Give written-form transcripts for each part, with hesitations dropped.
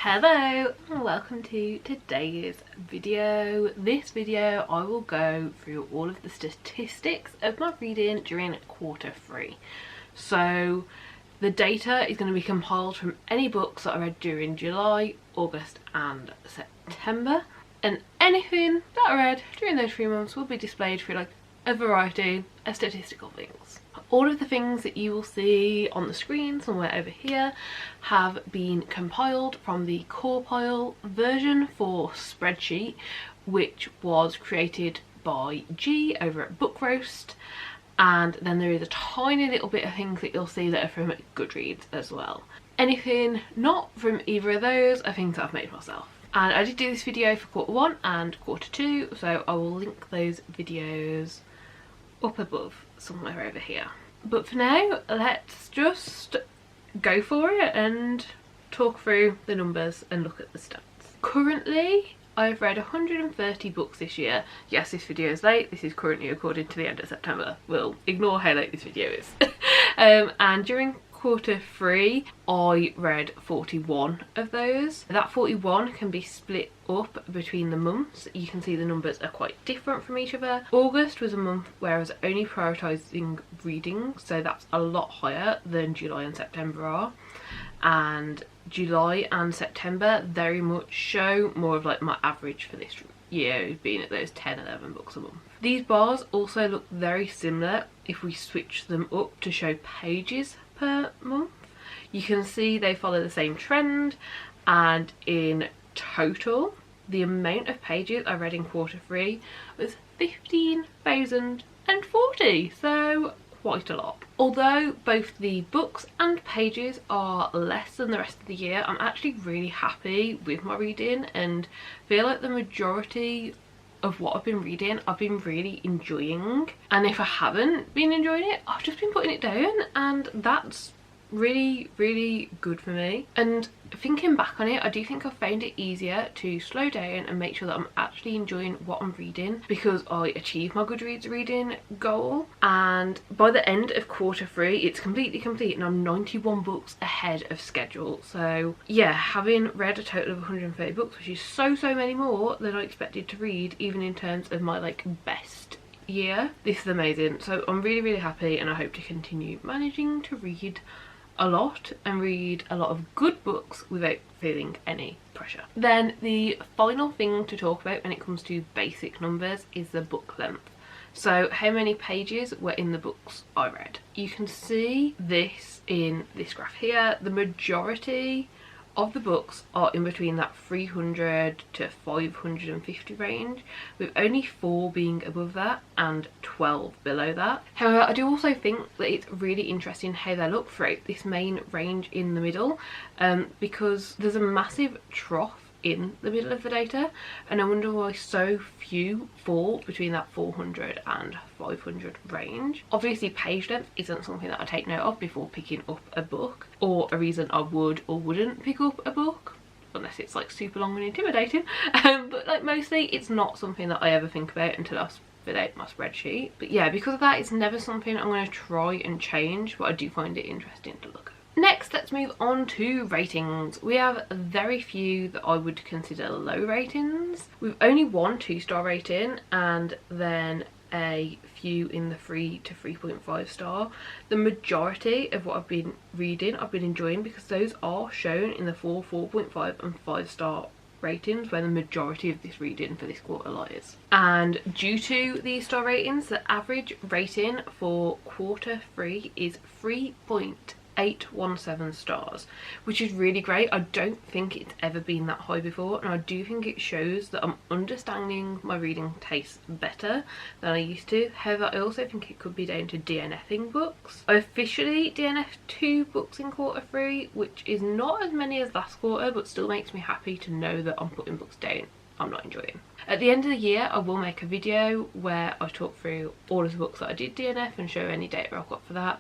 Hello and welcome to today's video. This video I will go through all of the statistics of my reading during Q3. So the data is going to be compiled from any books that I read during July, August and September, and anything that I read during those 3 months will be displayed through like a variety of statistical things. All of the things that you will see on the screen somewhere over here have been compiled from the compile version for spreadsheet, which was created by G over at Book Roast, and then there is a tiny little bit of things that you'll see that are from Goodreads as well. Anything not from either of those are things that I've made myself. And I did do this video for Q1 and Q2, so I will link those videos up above somewhere over here. But for now, let's just go for it and talk through the numbers and look at the stats. Currently, I've read 130 books this year. Yes, this video is late. This is currently recorded to the end of September. We'll ignore how late this video is. And during Q3, I read 41 of those. That 41 can be split up between the months. You can see the numbers are quite different from each other. August was a month where I was only prioritising reading, so that's a lot higher than July and September are. And July and September very much show more of like my average for this year, being at those 10-11 books a month. These bars also look very similar if we switch them up to show pages per month. You can see they follow the same trend, and in total the amount of pages I read in Q3 was 15,040, so quite a lot. Although both the books and pages are less than the rest of the year, I'm actually really happy with my reading and feel like the majority of what I've been reading I've been really enjoying, and if I haven't been enjoying it, I've just been putting it down, and that's really good for me. And thinking back on it, I do think I've found it easier to slow down and make sure that I'm actually enjoying what I'm reading, because I achieved my Goodreads reading goal, and by the end of Q3 it's completely complete and I'm 91 books ahead of schedule. So yeah, having read a total of 130 books, which is so many more than I expected to read, even in terms of my like best year, this is amazing. So I'm really happy, and I hope to continue managing to read a lot and read a lot of good books without feeling any pressure. Then the final thing to talk about when it comes to basic numbers is the book length. So how many pages were in the books I read. You can see this in this graph here. The majority of the books are in between that 300 to 550 range, with only 4 being above that and 12 below that. However, I do also think that it's really interesting how they look throughout this main range in the middle, because there's a massive trough in the middle of the data, and I wonder why so few fall between that 400 and 500 range. Obviously page length isn't something that I take note of before picking up a book, or a reason I would or wouldn't pick up a book, unless it's like super long and intimidating, but like mostly it's not something that I ever think about until I fill out my spreadsheet. But yeah, because of that, it's never something I'm going to try and change, but I do find it interesting to look at. Next, let's move on to ratings. We have very few that I would consider low ratings. We've only one 2-star rating, and then a few in the 3 to 3.5 star. The majority of what I've been reading I've been enjoying, because those are shown in the 4, 4.5 and 5-star ratings, where the majority of this reading for this quarter lies. And due to these star ratings, the average rating for Q3 is 3.817 stars, which is really great. I don't think it's ever been that high before, and I do think it shows that I'm understanding my reading tastes better than I used to. However, I also think it could be down to DNFing books. I officially DNF'd 2 books in Q3, which is not as many as last quarter, but still makes me happy to know that I'm putting books down I'm not enjoying. At the end of the year, I will make a video where I talk through all of the books that I did DNF and show any data I've got for that,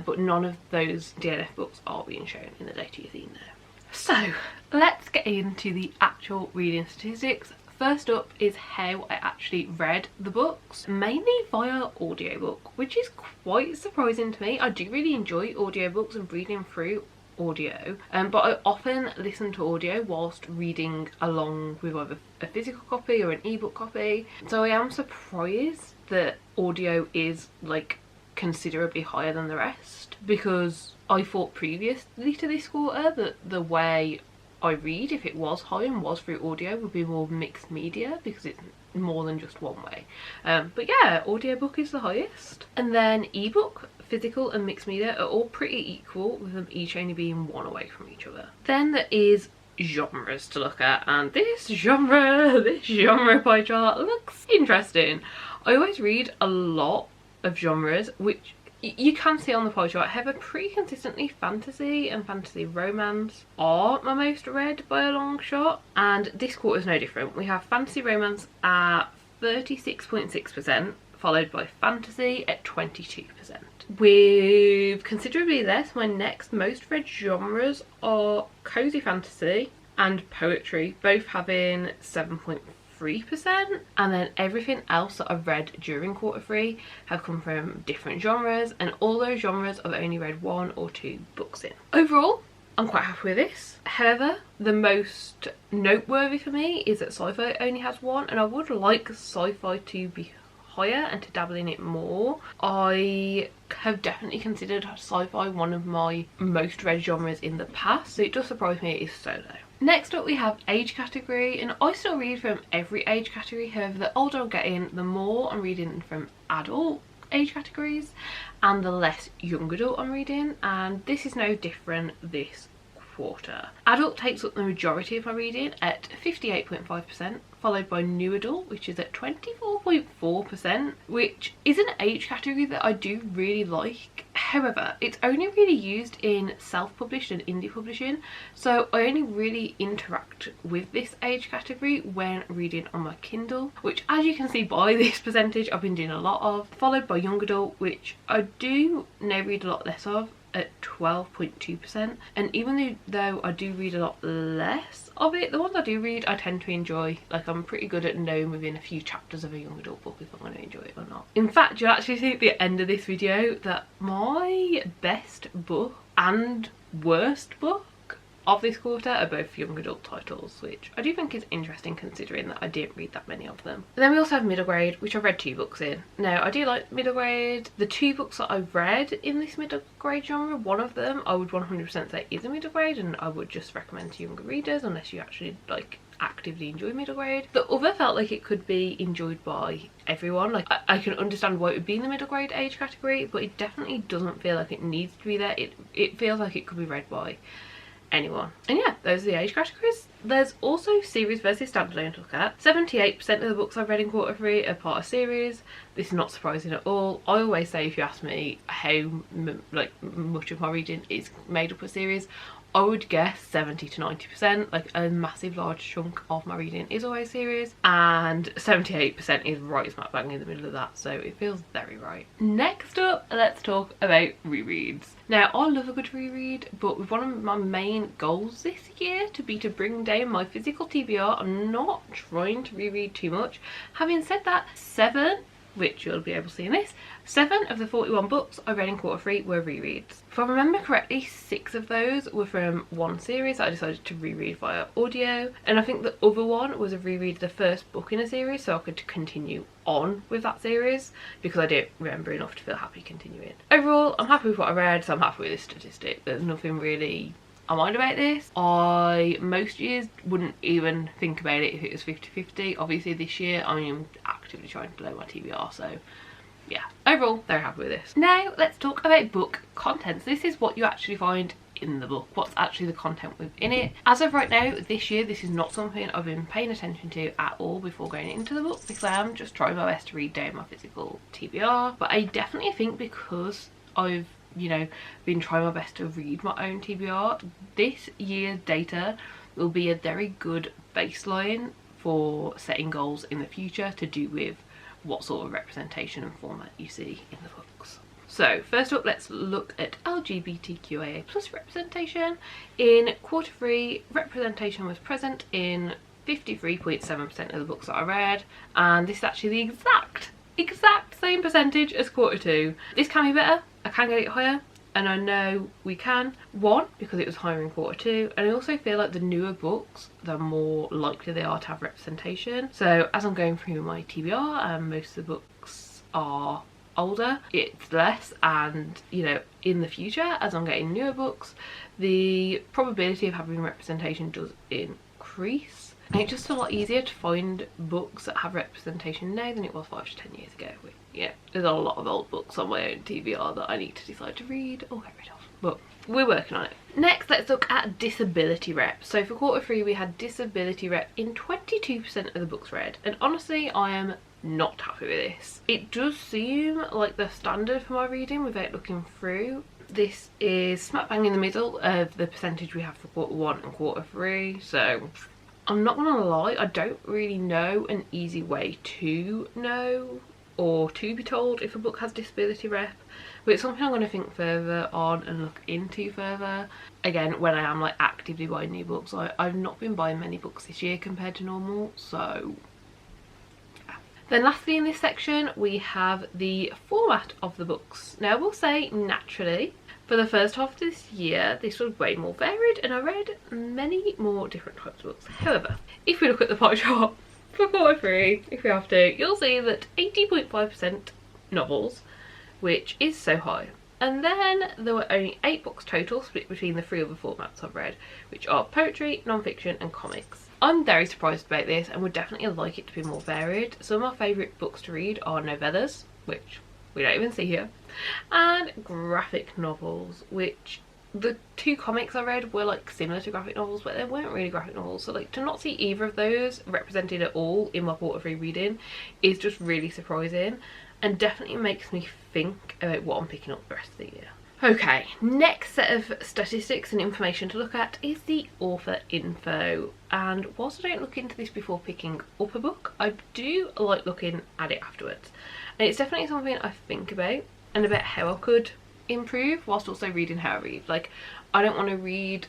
but none of those DNF books are being shown in the data you've seen there. So let's get into the actual reading statistics. First up is how I actually read the books, mainly via audiobook, which is quite surprising to me. I do really enjoy audiobooks and reading through audio, but I often listen to audio whilst reading along with either a physical copy or an ebook copy. So I am surprised that audio is like considerably higher than the rest, because I thought previously to this quarter that the way I read, if it was high and was through audio, would be more mixed media, because it's more than just one way. But yeah, audiobook is the highest, and then ebook, physical and mixed media are all pretty equal, with them each only being one away from each other. Then there is genres to look at, and this genre pie chart looks interesting. I always read a lot of genres, which you can see on the pie chart. However, pretty consistently fantasy and fantasy romance are my most read by a long shot, and this quarter is no different. We have fantasy romance at 36.6%, followed by fantasy at 22%. With considerably less, my next most read genres are cozy fantasy and poetry, both having 7.3%, and then everything else that I've read during quarter three have come from different genres, and all those genres I've only read 1 or 2 books in. Overall, I'm quite happy with this. However, the most noteworthy for me is that sci-fi only has 1, and I would like sci-fi to be higher and to dabble in it more. I have definitely considered sci-fi one of my most read genres in the past, so it does surprise me it is so low. Next up we have age category, and I still read from every age category. However, the older I'm getting, the more I'm reading from adult age categories and the less young adult I'm reading, and this is no different this quarter. Adult takes up the majority of my reading at 58.5%, followed by new adult, which is at 24.4%, which is an age category that I do really like. However, it's only really used in self-published and indie publishing, so I only really interact with this age category when reading on my Kindle, which, as you can see by this percentage, I've been doing a lot of, followed by young adult, which I do now read a lot less of, at 12.2%. and even though I do read a lot less of it, the ones I do read I tend to enjoy. Like, I'm pretty good at knowing within a few chapters of a young adult book if I'm going to enjoy it or not. In fact, you'll actually see at the end of this video that my best book and worst book of this quarter are both young adult titles, which I do think is interesting considering that I didn't read that many of them. But then we also have middle grade, which I've read 2 books in. Now, I do like middle grade. The 2 books that I've read in this middle grade genre, one of them I would 100% say is a middle grade, and I would just recommend to younger readers unless you actually like actively enjoy middle grade. The other felt like it could be enjoyed by everyone. Like, I can understand why it would be in the middle grade age category, but it definitely doesn't feel like it needs to be there. It feels like it could be read by anyone. And yeah, those are the age categories. There's also series versus standalone to look at. 78% of the books I've read in quarter three are part of series. This is not surprising at all. I always say, if you ask me how much of my reading is made up of series, I would guess 70 to 90%. Like, a massive large chunk of my reading is always series, and 78% is right smack bang in the middle of that, so it feels very right. Next up, let's talk about rereads. Now, I love a good reread, but with one of my main goals this year to be to bring down my physical TBR, I'm not trying to reread too much. Having said that, 7, which you'll be able to see in this, 7 of the 41 books I read in quarter three were rereads. If I remember correctly, 6 of those were from one series that I decided to reread via audio, and I think the other one was a reread of the first book in a series, so I could continue on with that series because I didn't remember enough to feel happy continuing. Overall, I'm happy with what I read, so I'm happy with this statistic. There's nothing really I mind about this. I most years wouldn't even think about it if it was 50-50. Obviously this year I am actively trying to blow my TBR, so yeah, overall very happy with this. Now let's talk about book contents. This is what you actually find in the book, what's actually the content within it. As of right now, this year, this is not something I've been paying attention to at all before going into the book, because I am just trying my best to read down my physical TBR. But I definitely think because I've been trying my best to read my own TBR, this year's data will be a very good baseline for setting goals in the future to do with what sort of representation and format you see in the books. So first up, let's look at LGBTQIA+ representation. In quarter three, representation was present in 53.7% of the books that I read, and this is actually the exact same percentage as quarter two. This can be better. I can get it higher. and I know we can. One, because it was higher in quarter two, and I also feel like the newer books, the more likely they are to have representation. So as I'm going through my TBR and most of the books are older, it's less, and you know, in the future as I'm getting newer books, the probability of having representation does increase. And it's just a lot easier to find books that have representation now than it was 5 to 10 years ago. Yeah, there's a lot of old books on my own TBR that I need to decide to read or get rid of, but we're working on it. Next, let's look at disability rep. So for quarter three, we had disability rep in 22% of the books read, and honestly I am not happy with this. It does seem like the standard for my reading without looking through. This is smack bang in the middle of the percentage we have for quarter one and quarter three, so I'm not gonna lie, I don't really know an easy way to know or to be told if a book has disability rep, but it's something I'm going to think further on and look into further. Again, when I am like actively buying new books, I've not been buying many books this year compared to normal, so yeah. Then lastly in this section we have the format of the books. Now I will say, naturally, for the first half of this year this was way more varied and I read many more different types of books. However, if we look at the pie chart for quarter three, if we have to, you'll see that 80.5% novels, which is so high. And then there were only 8 books total, split between the 3 other formats I've read, which are poetry, non-fiction and comics. I'm very surprised about this and would definitely like it to be more varied. Some of my favourite books to read are novellas, which we don't even see here, and graphic novels, which the 2 comics I read were like similar to graphic novels, but they weren't really graphic novels. So like to not see either of those represented at all in my quarter three reading is just really surprising, and definitely makes me think about what I'm picking up the rest of the year. Okay, next set of statistics and information to look at is the author info. And whilst I don't look into this before picking up a book, I do like looking at it afterwards. And it's definitely something I think about and about how I could improve whilst also reading how I read. Like, I don't want to read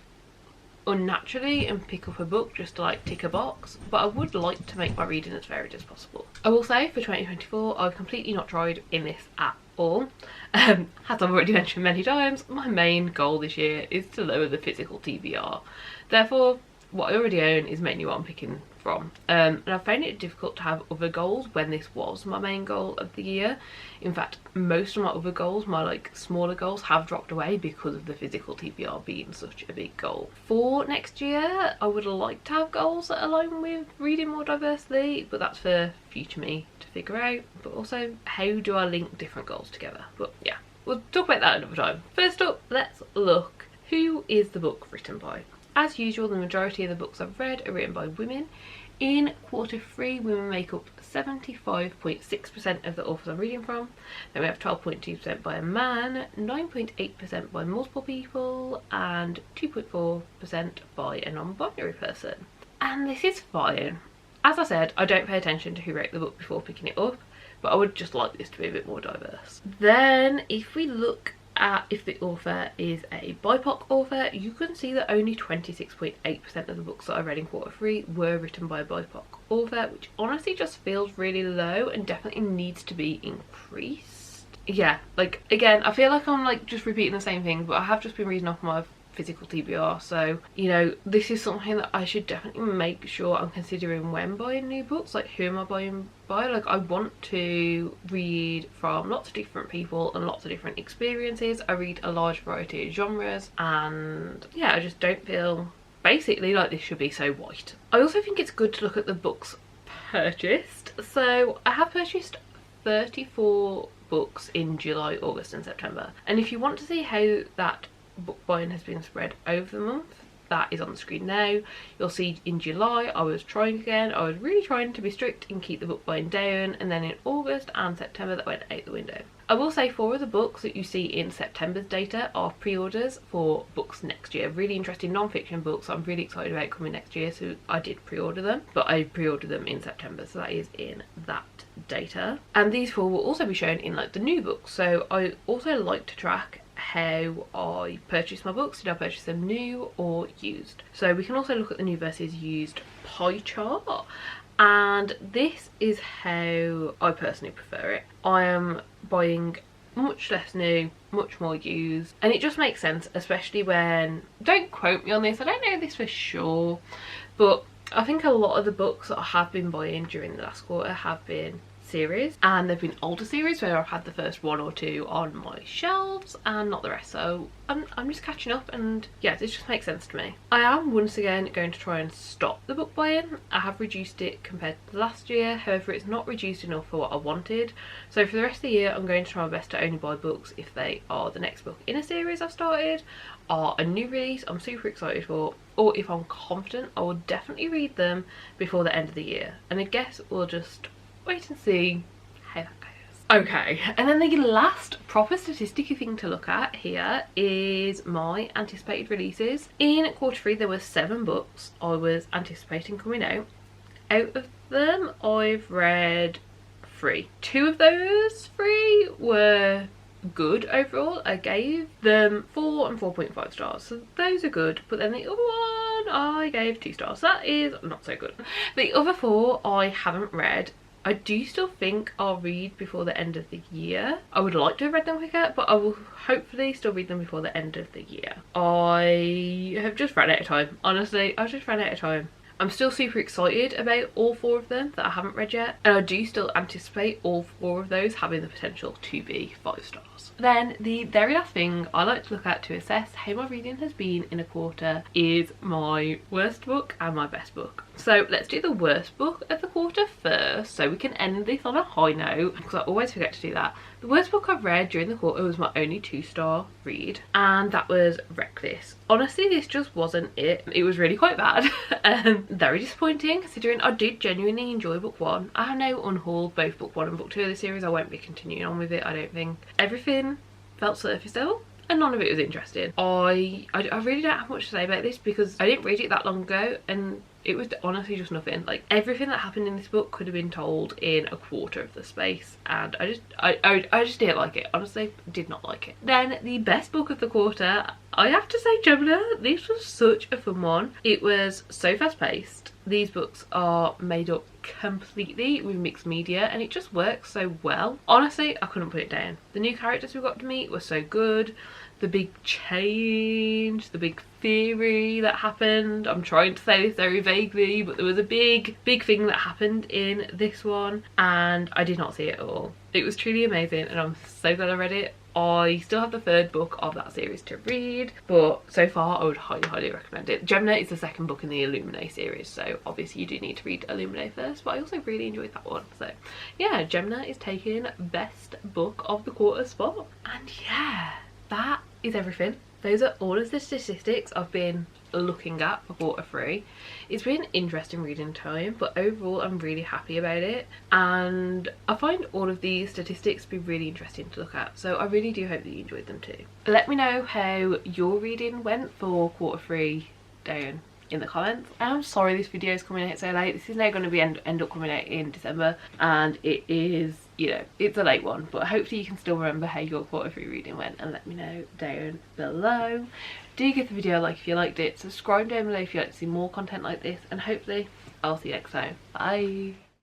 unnaturally and pick up a book just to like tick a box, but I would like to make my reading as varied as possible. I will say for 2024 I've completely not tried in this at all. As I've already mentioned many times, my main goal this year is to lower the physical TBR. Therefore what I already own is mainly what I'm picking from, and I found it difficult to have other goals when this was my main goal of the year. In fact, most of my other goals, my like smaller goals, have dropped away because of the physical TBR being such a big goal. For next year I would like to have goals that align with reading more diversely, but that's for future me to figure out. But also, how do I link different goals together? But yeah, we'll talk about that another time. First up, let's look, who is the book written by? As usual, the majority of the books I've read are written by women. In quarter three, women make up 75.6% of the authors I'm reading from. Then we have 12.2% by a man, 9.8% by multiple people, and 2.4% by a non-binary person. And this is fine. As I said, I don't pay attention to who wrote the book before picking it up, but I would just like this to be a bit more diverse. Then if we look at if the author is a BIPOC author, you can see that only 26.8% of the books that I read in quarter three were written by a BIPOC author, which honestly just feels really low and definitely needs to be increased. Yeah, like again, I feel like I'm like just repeating the same thing, but I have just been reading off my physical TBR, so you know, this is something that I should definitely make sure I'm considering when buying new books. Like, who am I buying by? Like, I want to read from lots of different people and lots of different experiences. I read a large variety of genres, and yeah, I just don't feel basically like this should be so white. I also think it's good to look at the books purchased. So I have purchased 34 books in July, August and September, and if you want to see how that book buying has been spread over the month, that is on the screen now. You'll see in July I was trying again. I was really trying to be strict and keep the book buying down, and then in August and September that went out the window. I will say 4 of the books that you see in September's data are pre-orders for books next year. Really interesting non-fiction books I'm really excited about coming next year, so I did pre-order them, but I pre-ordered them in September, so that is in that data. And these 4 will also be shown in like the new books, so I also like to track how I purchase my books. Did I purchase them new or used? So we can also look at the new versus used pie chart, and this is how I personally prefer it. I am buying much less new, much more used, and it just makes sense, especially when, don't quote me on this, I don't know this for sure, but I think a lot of the books that I have been buying during the last quarter have been series, and they've been older series where I've had the first one or two on my shelves and not the rest, so I'm just catching up, and yeah, this just makes sense to me. I am once again going to try and stop the book buying. I have reduced it compared to last year, however it's not reduced enough for what I wanted, so for the rest of the year I'm going to try my best to only buy books if they are the next book in a series I've started, are a new release I'm super excited for, or if I'm confident I will definitely read them before the end of the year, and I guess we'll just wait and see how that goes. Okay, and then the last proper statisticy thing to look at here is my anticipated releases. In quarter 3 there were 7 books I was anticipating coming out. Out of them I've read 3. 2 of those 3 were good overall. I gave them 4 and 4.5 stars, so those are good, but then the other one I gave 2 stars, so that is not so good. The other 4 I haven't read. I do still think I'll read before the end of the year. I would like to have read them quicker, but I will hopefully still read them before the end of the year. I have just run out of time. Honestly, I've just run out of time. I'm still super excited about all 4 of them that I haven't read yet, and I do still anticipate all 4 of those having the potential to be 5 stars. Then the very last thing I like to look at to assess how my reading has been in a quarter is my worst book and my best book. So let's do the worst book of the quarter first, so we can end this on a high note, because I always forget to do that. The worst book I've read during the quarter was my only 2-star read, and that was Reckless. Honestly, this just wasn't it. It was really quite bad and very disappointing, considering I did genuinely enjoy book 1. I have now unhauled both book 1 and book 2 of the series. I won't be continuing on with it, I don't think. Everything felt surface level, and none of it was interesting. I really don't have much to say about this because I didn't read it that long ago, and it was honestly just nothing. Like, everything that happened in this book could have been told in a quarter of the space, and I just didn't like it. Honestly, did not like it. Then the best book of the quarter, I have to say Gemini. This was such a fun one. It was so fast paced. These books are made up completely with mixed media, and it just works so well. Honestly, I couldn't put it down. The new characters we got to meet were so good. The big change, the big theory that happened. I'm trying to say this very vaguely, but there was a big thing that happened in this one, and I did not see it at all. It was truly amazing, and I'm so glad I read it. I still have the 3rd book of that series to read, but so far I would highly recommend it. Gemini is the 2nd book in the Illuminae series, so obviously you do need to read Illuminae first, but I also really enjoyed that one. So yeah, Gemini is taking best book of the quarter spot, and yeah, that is everything. Those are all of the statistics I've been looking at for quarter 3. It's been an interesting reading time, but overall I'm really happy about it, and I find all of these statistics to be really interesting to look at, so I really do hope that you enjoyed them too. Let me know how your reading went for quarter 3 down in the comments. And I'm sorry this video is coming out so late. This is now going to be end up coming out in December, and it is, you know, it's a late one, but hopefully you can still remember how your quarter 3 reading went, and let me know down below. Do give the video a like if you liked it, subscribe down below if you'd like to see more content like this, and hopefully I'll see you next time. Bye.